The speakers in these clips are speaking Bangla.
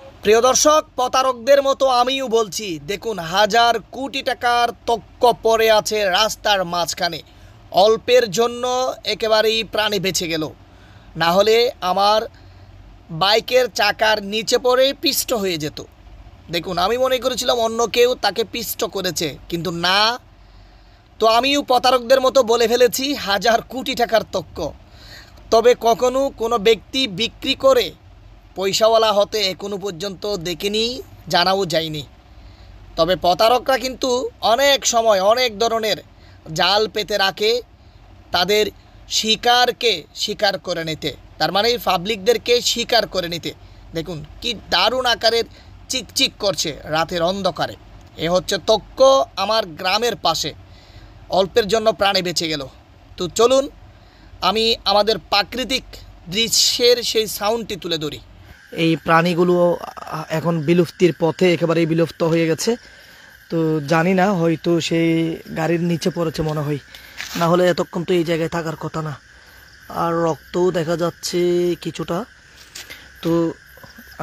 প্রিয় দর্শক, প্রতারকদের মতো আমিও বলছি, দেখুন হাজার কোটি টাকার তক্ক পড়ে আছে রাস্তার মাঝখানে। অল্পের জন্য একেবারেই প্রাণী বেঁচে গেল, না হলে আমার বাইকের চাকার নিচে পড়ে পিষ্ট হয়ে যেত। দেখুন, আমি মনে করেছিলাম অন্য কেউ তাকে পিষ্ট করেছে, কিন্তু না। তো আমিও প্রতারকদের মতো বলে ফেলেছি হাজার কোটি টাকার তক্ক। তবে কখনো কোনো ব্যক্তি বিক্রি করে পয়সাওয়ালা হতে এখনো পর্যন্ত দেখিনি, জানাও যায়নি। তবে প্রতারকরা কিন্তু অনেক সময় অনেক ধরনের জাল পেতে রাখে তাদের শিকারকে শিকার করে নিতে, তার মানে পাবলিকদেরকে শিকার করে নিতে। দেখুন কি দারুণ আকারের চিকচিক করছে রাতের অন্ধকারে। এ হচ্ছে তক্ক আমার গ্রামের পাশে, অল্পের জন্য প্রাণে বেঁচে গেল। তো চলুন আমি আমাদের প্রাকৃতিক দৃশ্যের সেই সাউন্ডটি তুলে ধরি। এই প্রাণীগুলো এখন বিলুপ্তির পথে, একেবারেই বিলুপ্ত হয়ে গেছে। তো জানি না, হয়তো সেই গাড়ির নিচে পড়েছে মনে হয়, না হলে এতক্ষণ তো এই জায়গায় থাকার কথা না। আর রক্তও দেখা যাচ্ছে কিছুটা। তো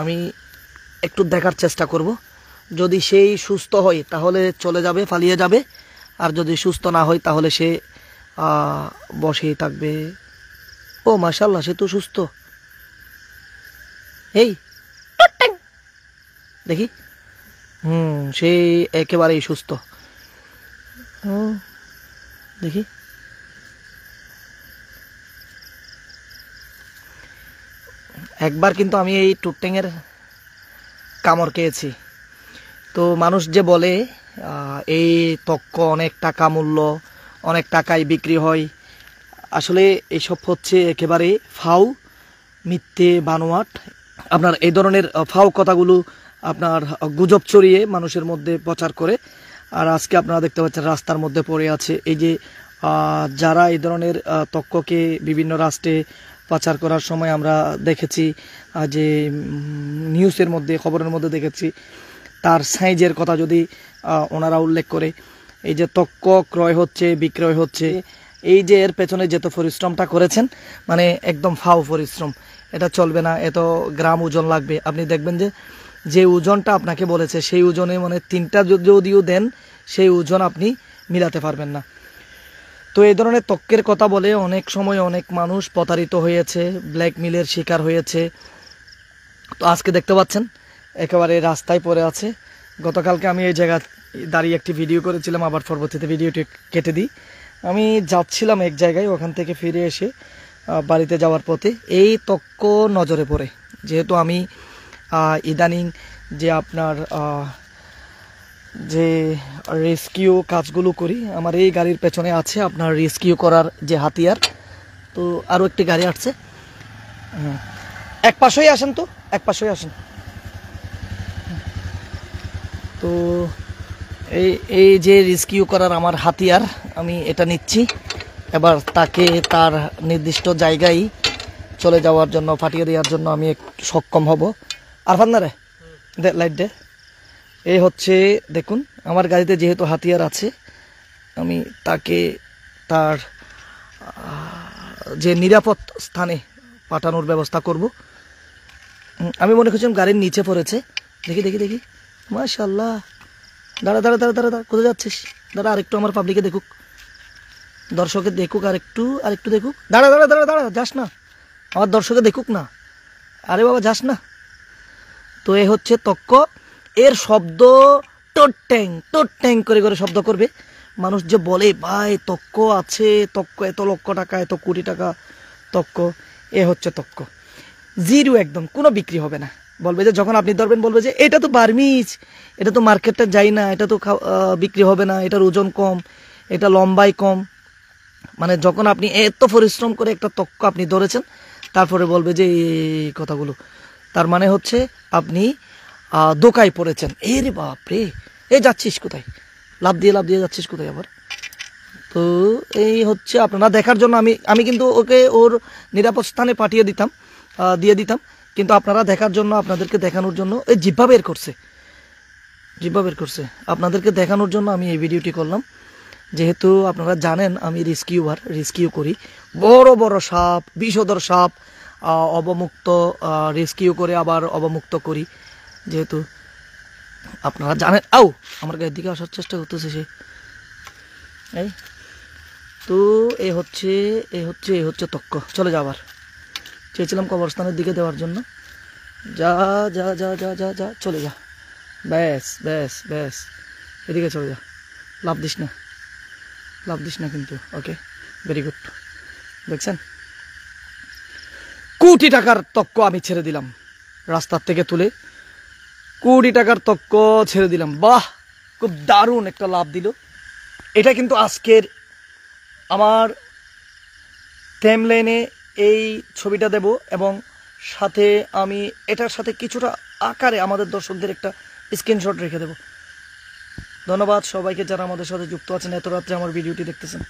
আমি একটু দেখার চেষ্টা করব, যদি সেই সুস্থ হয় তাহলে চলে যাবে, পালিয়ে যাবে। আর যদি সুস্থ না হয় তাহলে সে বসেই থাকবে। ও মাশাআল্লাহ, সে তো সুস্থ। এই দেখি, সে একেবারেই সুস্থ। দেখি, একবার কিন্তু আমি এই টুকট্যাংয়ের কামড় খেয়েছি। তো মানুষ যে বলে এই তক্ক অনেক টাকা মূল্য, অনেক টাকায় বিক্রি হয়, আসলে এসব হচ্ছে একেবারে ফাউ, মিথ্যে, বানোয়াট। আপনার এই ধরনের ফাউ কথাগুলো আপনার গুজব ছড়িয়ে মানুষের মধ্যে প্রচার করে। আর আজকে আপনারা দেখতে পাচ্ছেন রাস্তার মধ্যে পড়ে আছে। এই যে যারা এই ধরনের তক্ককে বিভিন্ন রাষ্ট্রে পাচার করার সময় আমরা দেখেছি, যে নিউজের মধ্যে, খবরের মধ্যে দেখেছি, তার সাইজের কথা যদি ওনারা উল্লেখ করে, এই যে তক্ক ক্রয় হচ্ছে, বিক্রয় হচ্ছে, এই যে এর পেছনে যত পরিশ্রমটা করেছেন, মানে একদম ফাও পরিশ্রম। এটা চলবে না, এত গ্রাম ওজন লাগবে। আপনি দেখবেন যে ওজনটা আপনাকে বলেছে সেই ওজনে মানে 3টা যদিও দেন, সেই ওজন আপনি মিলাতে পারবেন না। তো এই ধরনের তক্কের কথা বলে অনেক সময় অনেক মানুষ প্রতারিত হয়েছে, ব্ল্যাকমেলের শিকার হয়েছে। তো আজকে দেখতে পাচ্ছেন একেবারে রাস্তায় পড়ে আছে। গতকালকে আমি এই জায়গা দাঁড়িয়ে একটি ভিডিও করেছিলাম, আবার পরবর্তীতে ভিডিওটি কেটে দিই। আমি যাচ্ছিলাম এক জায়গায়, ওখান থেকে ফিরে এসে বাড়িতে যাওয়ার পথে এই তক্ক নজরে পড়ে। যেহেতু আমি ইদানিং যে আপনার যে রেস্কিউ কাজগুলো করি, আমার এই গাড়ির পেছনে আছে আপনার রেস্কিউ করার যে হাতিয়ার। তো আরও একটি গাড়ি আসছে, এক পাশেই আসেন, তো এক পাশেই আসেন। তো এই যে রেস্কিউ করার আমার হাতিয়ার, আমি এটা নিচ্ছি। এবার তাকে তার নির্দিষ্ট জায়গায় চলে যাওয়ার জন্য, পাঠিয়ে দেওয়ার জন্য আমি সক্ষম হব। আর ফান্নারে দে লাইট দে। এই হচ্ছে, দেখুন আমার গাড়িতে যেহেতু হাতিয়ার আছে, আমি তাকে তার যে নিরাপদ স্থানে পাঠানোর ব্যবস্থা করব। আমি মনে করছিলাম গাড়ির নিচে পড়েছে। দেখি দেখি দেখি, মাশাআল্লাহ। দাঁড়া দাঁড়া দাঁড়া দাঁড়া দাঁড়া, কোথায় যাচ্ছিস? দাঁড়া, আরেকটু আমার পাবলিকে দেখুক, দর্শকে দেখুক, আরেকটু দেখুক। দাঁড়া দাঁড়া দাঁড়া দাঁড়া, যাস না, আমার দর্শকে দেখুক না। আরে বাবা, যাস না। তো এ হচ্ছে তক্ক। এর শব্দ টোট ট্যাং করে করে শব্দ করবে। মানুষ যে বলে ভাই তক্ক আছে, তক্ক এত লক্ষ টাকা, এত কোটি টাকা তক্ক, এ হচ্ছে তক্ক। জিরো, একদম কোনো বিক্রি হবে না। বলবে যে, যখন আপনি ধরবেন বলবে যে এটা তো বার্মিজ, এটা তো মার্কেটটা যায় না, এটা তো বিক্রি হবে না, এটার ওজন কম, এটা লম্বাই কম। মানে যখন আপনি এত পরিশ্রম করে একটা তক্ক আপনি ধরেছেন, তারপরে বলবে যে এই কথাগুলো, তার মানে হচ্ছে আপনি দোকায় পড়েছেন। এ রে বাপরে, এ যাচ্ছিস কোথায়? লাভ দিয়ে যাচ্ছিস কোথায় আবার? তো এই হচ্ছে আপনারা দেখার জন্য আমি কিন্তু ওকে ওর নিরাপদ স্থানে পাঠিয়ে দিতাম, দিয়ে দিতাম, কিন্তু আপনারা দেখার জন্য, আপনাদেরকে দেখানোর জন্য, এই জিহ্বা বের করছে, আপনাদেরকে দেখানোর জন্য আমি এই ভিডিওটি করলাম। যেহেতু আপনারা জানেন আমি রেস্কিউ করি, বড় বড় সাপ, বিষধর সাপ অবমুক্ত রেস্কিউ করে আবার অবমুক্ত করি। যেহেতু আপনারা জানেন। আও আমার গায়ের দিকে আসার চেষ্টা করতেছে সে। এই তো এ হচ্ছে তক্ক। চলে যা। আবার চেয়েছিলাম কবরস্থানের দিকে দেওয়ার জন্য। যা যা যা যা যা যা চলে যা। ব্যাস ব্যাস ব্যাস, এদিকে চলে যা। লাভ দিস না, লাভ দিস না কিন্তু। ওকে, ভেরি গুড। দেখছেন, কোটি টাকার তক্ক আমি ছেড়ে দিলাম রাস্তার থেকে তুলে। কোটি টাকার তক্ক ছেড়ে দিলাম। বাহ, খুব দারুণ একটা লাভ দিল। এটা কিন্তু আজকের আমার টাইমলাইনে এই ছবিটা দেব, এবং সাথে আমি এটার সাথে কিছুটা আকারে আমাদের দর্শকদের একটা স্ক্রিনশট রেখে দেব। ধন্যবাদ সবাইকে যারা আমাদের সাথে যুক্ত আছেন, এত রাত্রে আমার ভিডিওটি দেখতেছেন।